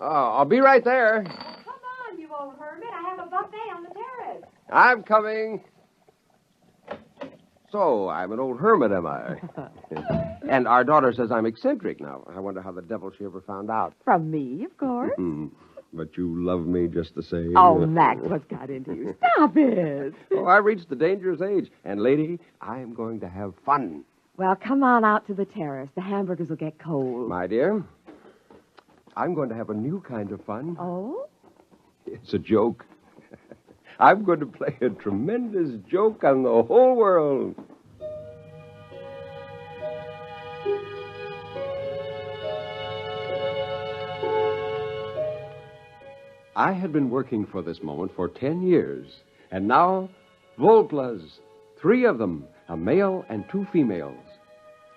I'll be right there. Come on, you old hermit. I have a buffet on the terrace. I'm coming. So, I'm an old hermit, am I? And our daughter says I'm eccentric now. I wonder how the devil she ever found out. From me, of course. But you love me just the same. Oh, Max, what's got into you? Stop it. Oh, I reached the dangerous age. And, lady, I'm going to have fun. Well, come on out to the terrace. The hamburgers will get cold. My dear, I'm going to have a new kind of fun. Oh? It's a joke. I'm going to play a tremendous joke on the whole world. I had been working for this moment for 10 years, and now, Volplas, 3 of them, a male and 2 females.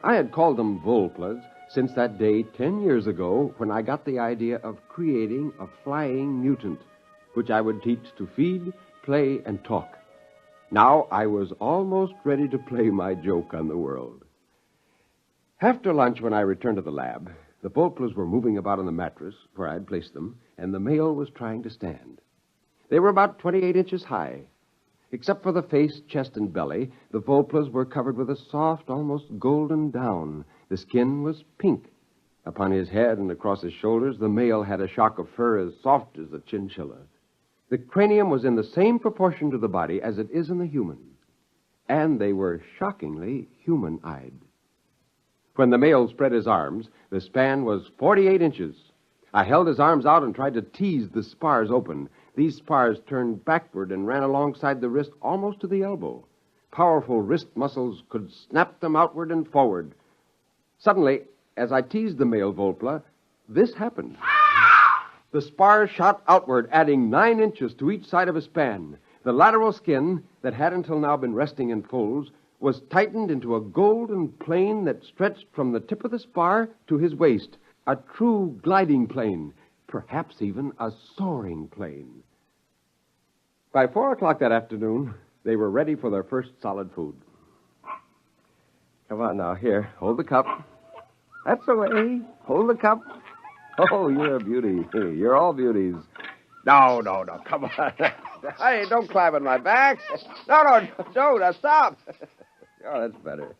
I had called them Volplas since that day 10 years ago when I got the idea of creating a flying mutant, which I would teach to feed, play, and talk. Now I was almost ready to play my joke on the world. After lunch, when I returned to the lab, the Volplas were moving about on the mattress where I had placed them, and the male was trying to stand. They were about 28 inches high. Except for the face, chest, and belly, the Volplas were covered with a soft, almost golden down. The skin was pink. Upon his head and across his shoulders, the male had a shock of fur as soft as a chinchilla. The cranium was in the same proportion to the body as it is in the human. And they were shockingly human-eyed. When the male spread his arms, the span was 48 inches. I held his arms out and tried to tease the spars open. These spars turned backward and ran alongside the wrist almost to the elbow. Powerful wrist muscles could snap them outward and forward. Suddenly, as I teased the male Volpla, this happened. The spars shot outward, adding 9 inches to each side of a span. The lateral skin, that had until now been resting in folds, was tightened into a golden plane that stretched from the tip of the spar to his waist. A true gliding plane, perhaps even a soaring plane. By 4 o'clock that afternoon, they were ready for their first solid food. Come on now, here, hold the cup. That's the way. Hold the cup. Oh, you're a beauty. You're all beauties. No, come on. Hey, don't climb on my back. No, don't. Stop. Oh, that's better.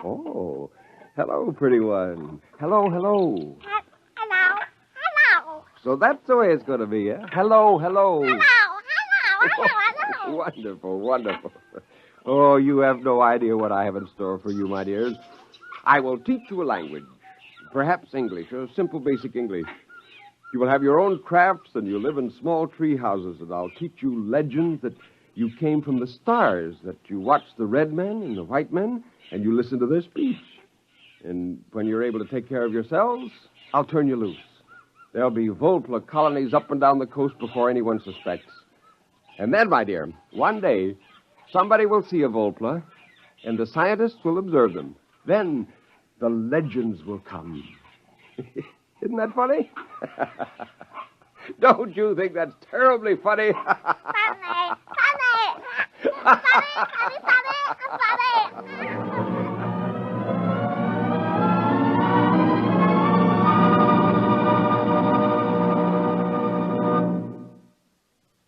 Oh, hello, pretty one. Hello. Hello. So that's the way it's going to be, eh? Hello. Hello. Wonderful. Oh, you have no idea what I have in store for you, my dears. I will teach you a language. Perhaps English, a simple basic English. You will have your own crafts, and you'll live in small tree houses, and I'll teach you legends that you came from the stars, that you watched the red men and the white men, and you listen to their speech. And when you're able to take care of yourselves, I'll turn you loose. There'll be Volpla colonies up and down the coast before anyone suspects. And then, my dear, one day, somebody will see a Volpla, and the scientists will observe them. Then the legends will come. Isn't that funny? Don't you think that's terribly funny? Funny.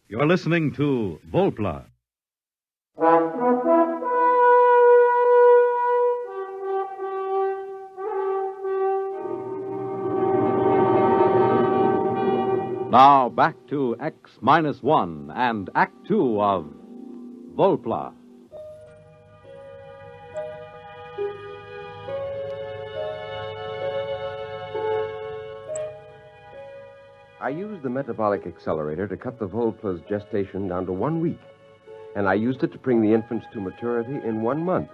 You're listening to Volpla. Now back to X-1 and Act 2 of Volpla. I used the metabolic accelerator to cut the Volpla's gestation down to 1 week, and I used it to bring the infants to maturity in 1 month.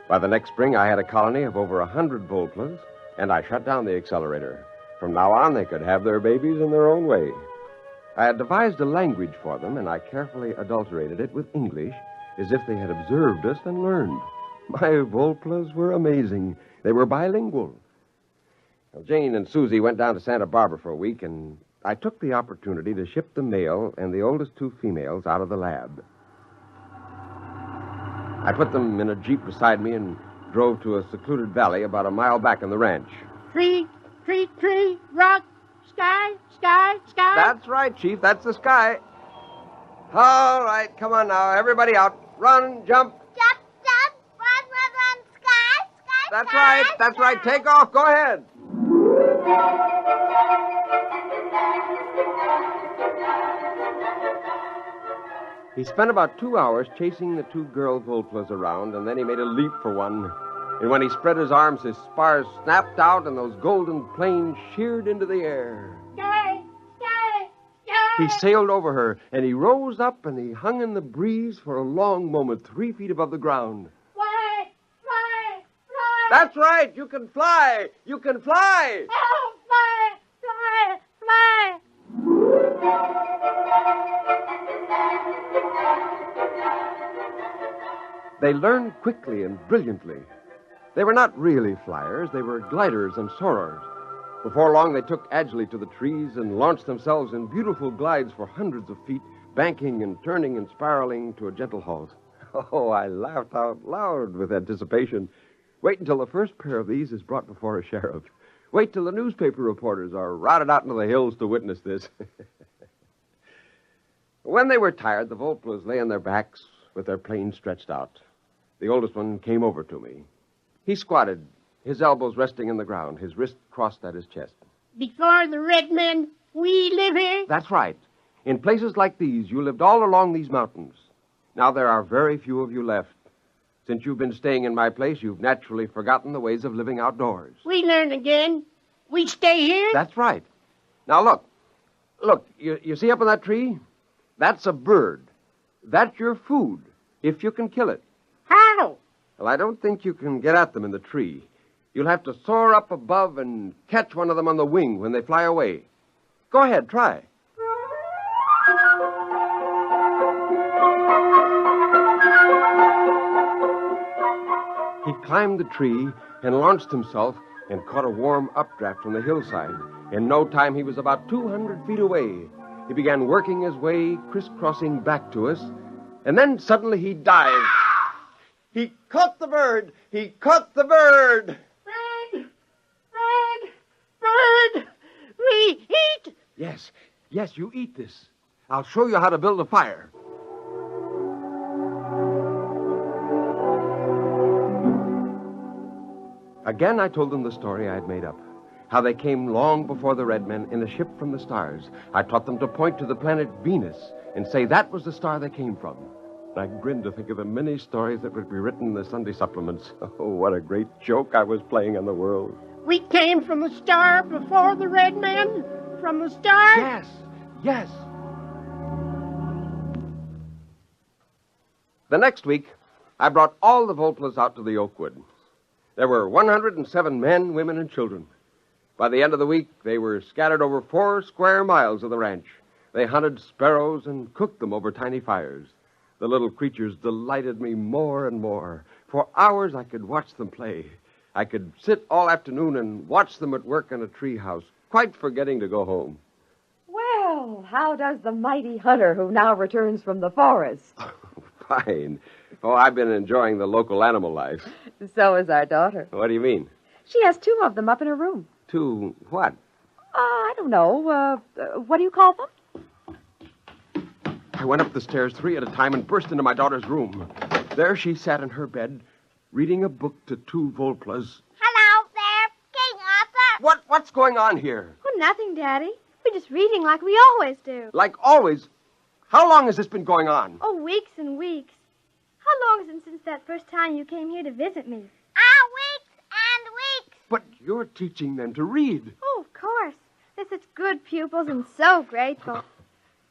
By the next spring, I had a colony of over 100 Volplas, and I shut down the accelerator. From now on, they could have their babies in their own way. I had devised a language for them, and I carefully adulterated it with English, as if they had observed us and learned. My Volplas were amazing. They were bilingual. Well, Jane and Susie went down to Santa Barbara for a week, and I took the opportunity to ship the male and the oldest 2 females out of the lab. I put them in a Jeep beside me and drove to a secluded valley about a mile back in the ranch. Tree, rock, sky, sky, sky. That's right, Chief. That's the sky. All right, come on now. Everybody out. Run, jump. Jump, jump, run, sky, sky, That's sky, right. That's sky. right. Take off. Go ahead. He spent about 2 hours chasing the two girl Volplas around, and then he made a leap for one. And when he spread his arms, his spars snapped out, and those golden planes sheared into the air. Sky, sky, sky. He sailed over her, and he rose up, and he hung in the breeze for a long moment, 3 feet above the ground. Fly, fly, fly. That's right. You can fly. You can fly. Oh, fly, fly, fly. They learned quickly and brilliantly. They were not really flyers. They were gliders and soarers. Before long, they took agilely to the trees and launched themselves in beautiful glides for hundreds of feet, banking and turning and spiraling to a gentle halt. Oh, I laughed out loud with anticipation. Wait until the first pair of these is brought before a sheriff. Wait till the newspaper reporters are routed out into the hills to witness this. When they were tired, the Volplas lay on their backs with their planes stretched out. The oldest one came over to me. He squatted, his elbows resting in the ground, his wrist crossed at his chest. Before the red men, we live here. That's right. In places like these, you lived all along these mountains. Now there are very few of you left. Since you've been staying in my place, you've naturally forgotten the ways of living outdoors. We learn again. We stay here. That's right. Now look. Look, you see up in that tree? That's a bird. That's your food, if you can kill it. How? Well, I don't think you can get at them in the tree. You'll have to soar up above and catch one of them on the wing when they fly away. Go ahead, try. He climbed the tree and launched himself and caught a warm updraft from the hillside. In no time, he was about 200 feet away. He began working his way, crisscrossing back to us, and then suddenly he dived. He caught the bird! He caught the bird! Bird! Bird! Bird! We eat! Yes, you eat this. I'll show you how to build a fire. Again, I told them the story I'd made up. How they came long before the red men in a ship from the stars. I taught them to point to the planet Venus and say that was the star they came from. I grinned to think of the many stories that would be written in the Sunday supplements. Oh, what a great joke I was playing on the world. We came from the star before the red men? From the star? Yes. The next week, I brought all the Volplas out to the Oakwood. There were 107 men, women, and children. By the end of the week, they were scattered over 4 square miles of the ranch. They hunted sparrows and cooked them over tiny fires. The little creatures delighted me more and more. For hours, I could watch them play. I could sit all afternoon and watch them at work in a treehouse, quite forgetting to go home. Well, how does the mighty hunter who now returns from the forest? Fine. Oh, I've been enjoying the local animal life. So is our daughter. What do you mean? She has 2 of them up in her room. 2 what? I don't know. What do you call them? I went up the stairs 3 at a time and burst into my daughter's room. There she sat in her bed, reading a book to 2 Volplas. Hello there, King Arthur. What's going on here? Oh, nothing, Daddy. We're just reading like we always do. Like always. How long has this been going on? Oh, weeks and weeks. How long has it since that first time you came here to visit me? Weeks and weeks. But you're teaching them to read. Oh, of course. They're such good pupils and so grateful.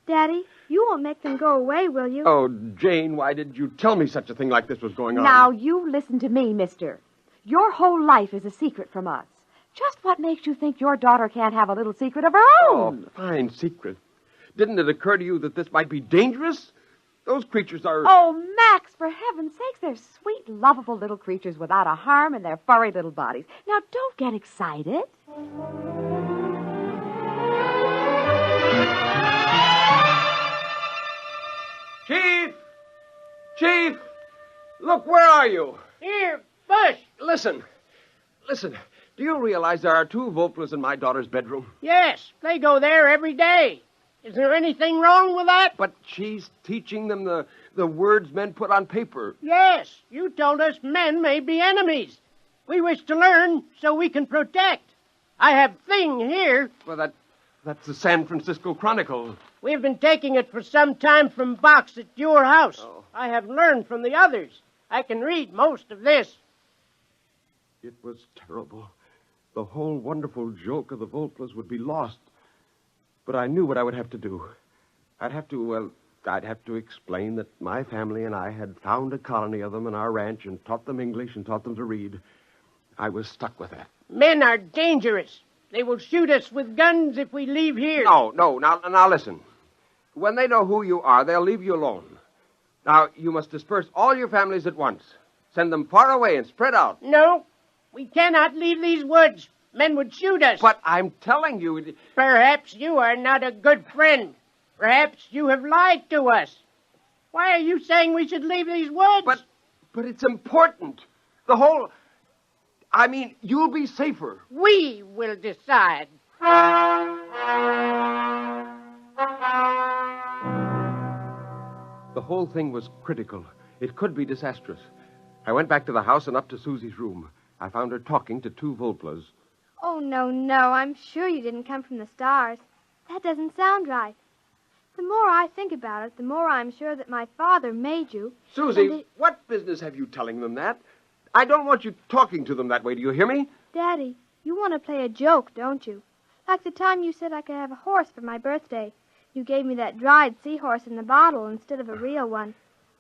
Daddy, you won't make them go away, will you? Oh, Jane, why did you tell me such a thing like this was going on? Now, you listen to me, mister. Your whole life is a secret from us. Just what makes you think your daughter can't have a little secret of her own? Oh, fine secret. Didn't it occur to you that this might be dangerous? Those creatures are... Oh, Max, for heaven's sakes, they're sweet, lovable little creatures without a harm in their furry little bodies. Now, don't get excited. Chief! Look, where are you? Here, Bush. Listen. Do you realize there are 2 Volplas in my daughter's bedroom? Yes, they go there every day. Is there anything wrong with that? But she's teaching them the words men put on paper. Yes, you told us men may be enemies. We wish to learn so we can protect. I have Thing here. Well, that's the San Francisco Chronicle. We've been taking it for some time from box at your house. Oh. I have learned from the others. I can read most of this. It was terrible. The whole wonderful joke of the Volplas would be lost. But I knew what I would have to do. I'd have to explain that my family and I had found a colony of them in our ranch and taught them English and taught them to read. I was stuck with that. Men are dangerous. They will shoot us with guns if we leave here. No. Now listen. When they know who you are, they'll leave you alone. Now, you must disperse all your families at once. Send them far away and spread out. No, we cannot leave these woods. Men would shoot us. But I'm telling you... Perhaps you are not a good friend. Perhaps you have lied to us. Why are you saying we should leave these woods? But it's important. The whole... I mean, you'll be safer. We will decide. The whole thing was critical. It could be disastrous. I went back to the house and up to Susie's room. I found her talking to 2 Volplas. Oh, no. I'm sure you didn't come from the stars. That doesn't sound right. The more I think about it, the more I'm sure that my father made you. Susie, what business have you telling them that? I don't want you talking to them that way. Do you hear me? Daddy, you want to play a joke, don't you? Like the time you said I could have a horse for my birthday. You gave me that dried seahorse in the bottle instead of a real one.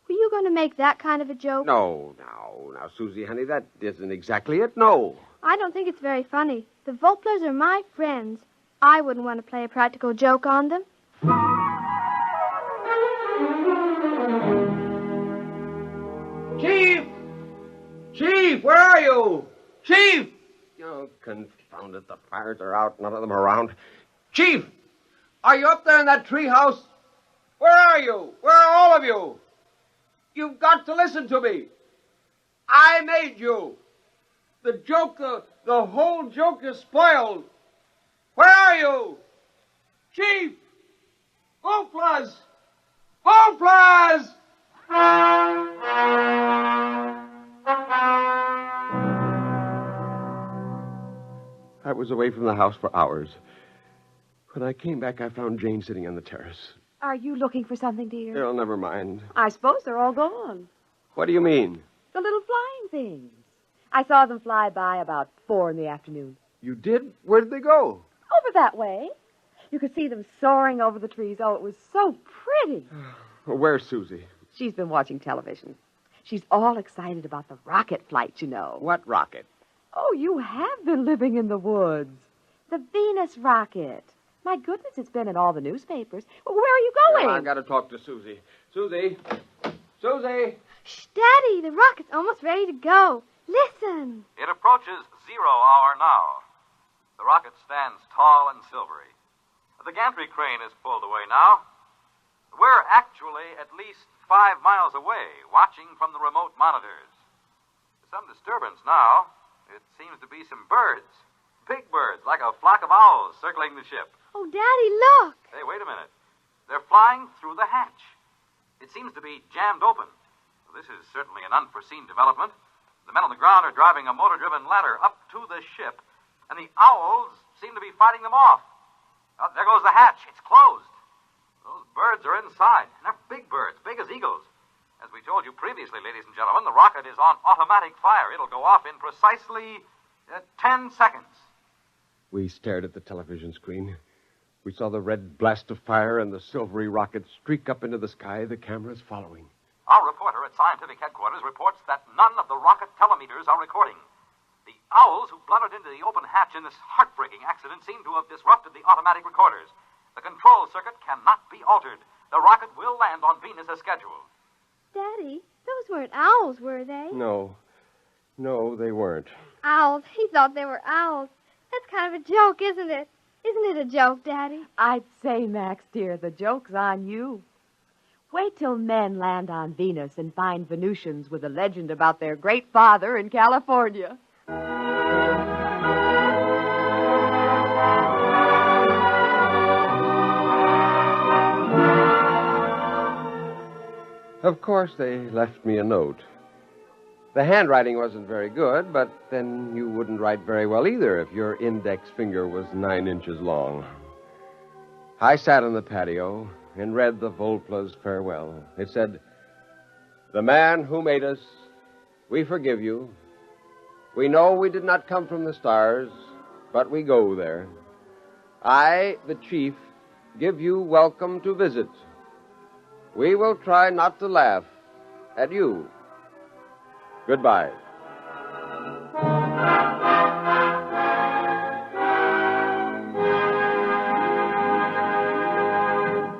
Were you going to make that kind of a joke? No, now, Susie, honey, that isn't exactly it. No. I don't think it's very funny. The Volplas are my friends. I wouldn't want to play a practical joke on them. Chief, where are you? Chief! Oh, confound it. The fires are out. None of them around. Chief! Are you up there in that treehouse? Where are you? Where are all of you? You've got to listen to me. I made you. The joke, the whole joke is spoiled. Where are you? Chief! Volplas! Volplas! I was away from the house for hours. When I came back, I found Jane sitting on the terrace. Are you looking for something, dear? Oh, never mind. I suppose they're all gone. What do you mean? The little flying things. I saw them fly by about 4 in the afternoon. You did? Where did they go? Over that way. You could see them soaring over the trees. Oh, it was so pretty. Where's Susie? She's been watching television. She's all excited about the rocket flight, you know. What rocket? Oh, you have been living in the woods. The Venus rocket. My goodness, it's been in all the newspapers. Where are you going? Well, I've got to talk to Susie. Susie! Shh, Daddy, the rocket's almost ready to go. Listen. It approaches 0 hour now. The rocket stands tall and silvery. The gantry crane is pulled away now. We're actually at least 5 miles away, watching from the remote monitors. There's some disturbance now. It seems to be some birds. Big birds, like a flock of owls circling the ship. Oh, Daddy, look. Hey, wait a minute. They're flying through the hatch. It seems to be jammed open. This is certainly an unforeseen development. The men on the ground are driving a motor-driven ladder up to the ship, and the owls seem to be fighting them off. Oh, there goes the hatch. It's closed. Those birds are inside, and they're big birds, big as eagles. As we told you previously, ladies and gentlemen, the rocket is on automatic fire. It'll go off in precisely 10 seconds. We stared at the television screen. We saw the red blast of fire and the silvery rocket streak up into the sky, the cameras following. Our reporter at scientific headquarters reports that none of the rocket telemeters are recording. The owls who blundered into the open hatch in this heartbreaking accident seem to have disrupted the automatic recorders. The control circuit cannot be altered. The rocket will land on Venus as scheduled. Daddy, those weren't owls, were they? No, they weren't. Owls. He thought they were owls. That's kind of a joke, isn't it? Isn't it a joke, Daddy? I'd say, Max, dear, the joke's on you. Wait till men land on Venus and find Venusians with a legend about their great father in California. Of course, they left me a note. The handwriting wasn't very good, but then you wouldn't write very well either if your index finger was 9 inches long. I sat on the patio and read the Volpla's farewell. It said, "The man who made us, we forgive you. We know we did not come from the stars, but we go there. I, the chief, give you welcome to visit. We will try not to laugh at you. Goodbye."